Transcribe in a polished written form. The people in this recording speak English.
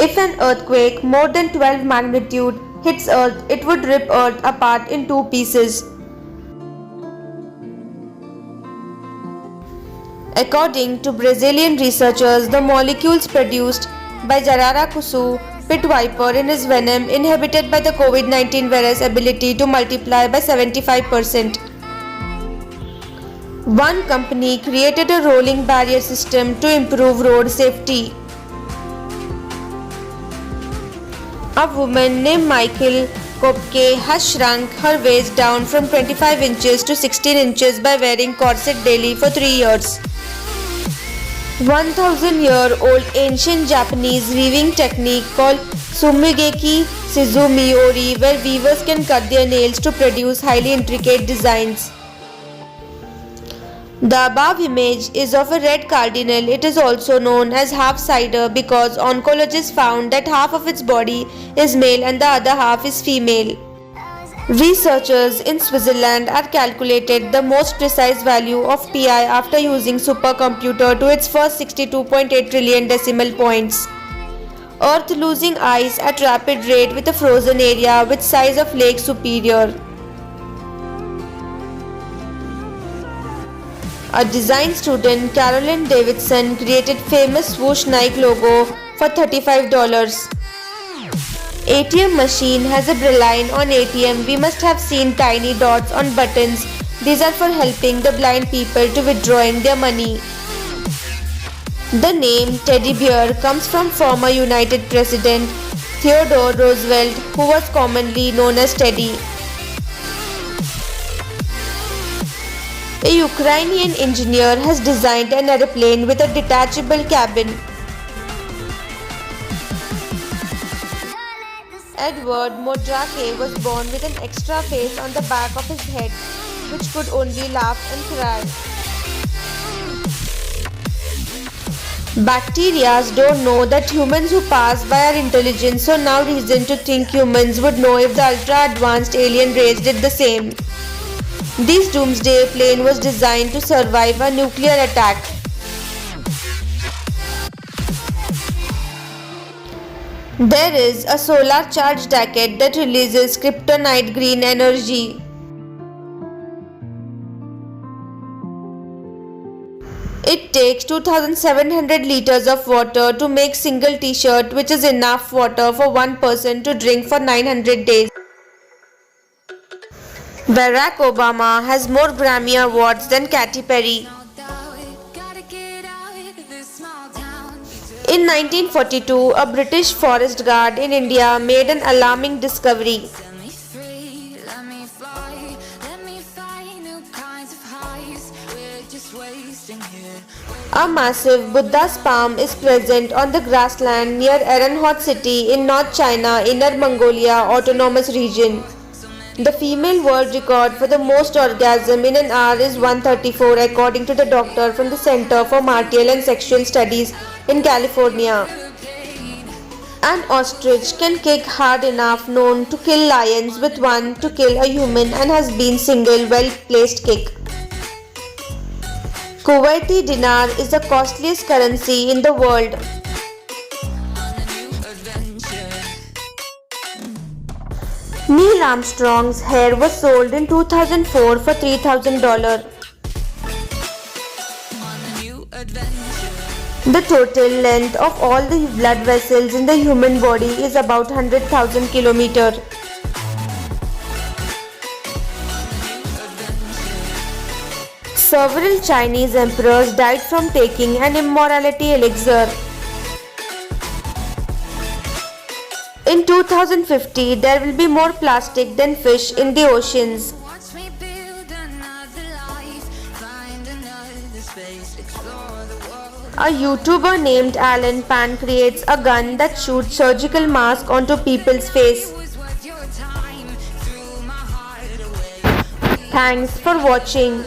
If an earthquake more than 12 magnitude hits Earth, it would rip Earth apart in two pieces. According to Brazilian researchers, the molecules produced by Jararacuçu pit viper in his venom inhibited by the COVID-19 virus ability to multiply by 75%. One company created a rolling barrier system to improve road safety. A woman named Michael Kopke has shrunk her waist down from 25 inches to 16 inches by wearing corset daily for 3 years. 1000-year-old ancient Japanese weaving technique called Sumigeki Shizumiori, where weavers can cut their nails to produce highly intricate designs. The above image is of a red cardinal. It is also known as half-sider because oncologists found that half of its body is male and the other half is female. Researchers in Switzerland are calculated the most precise value of pi after using supercomputer to its first 62.8 trillion decimal points. Earth losing ice at rapid rate with a frozen area with size of Lake Superior. A design student, Carolyn Davidson, created famous swoosh Nike logo for $35. ATM machine has a line on ATM. We must have seen tiny dots on buttons. These are for helping the blind people to withdrawing their money. The name teddy bear comes from former United President Theodore Roosevelt, who was commonly known as Teddy. A Ukrainian engineer has designed an aeroplane with a detachable cabin. Edward Modrake was born with an extra face on the back of his head, which could only laugh and cry. Bacteria don't know that humans who pass by are intelligent, so now reason to think humans would know if the ultra-advanced alien race did the same. This doomsday plane was designed to survive a nuclear attack. There is a solar charged rocket that releases kryptonite green energy. It takes 2700 liters of water to make single t-shirt, which is enough water for one person to drink for 900 days. Barack Obama has more Grammy awards than Katy Perry. In 1942, a British forest guard in India made an alarming discovery. A massive Buddha's palm is present on the grassland near Erenhot city in North China, Inner Mongolia Autonomous Region. The female world record for the most orgasm in an hour is 134 according to the doctor from the Center for Martial and Sexual Studies in California. An ostrich can kick hard enough known to kill lions with one to kill a human and has been single well-placed kick. Kuwaiti dinar is the costliest currency in the world. Neil Armstrong's hair was sold in 2004 for $3,000. The total length of all the blood vessels in the human body is about 100,000 kilometers. Several Chinese emperors died from taking an immorality elixir. In 2050, there will be more plastic than fish in the oceans. A YouTuber named Alan Pan creates a gun that shoots surgical masks onto people's face. Thanks for watching.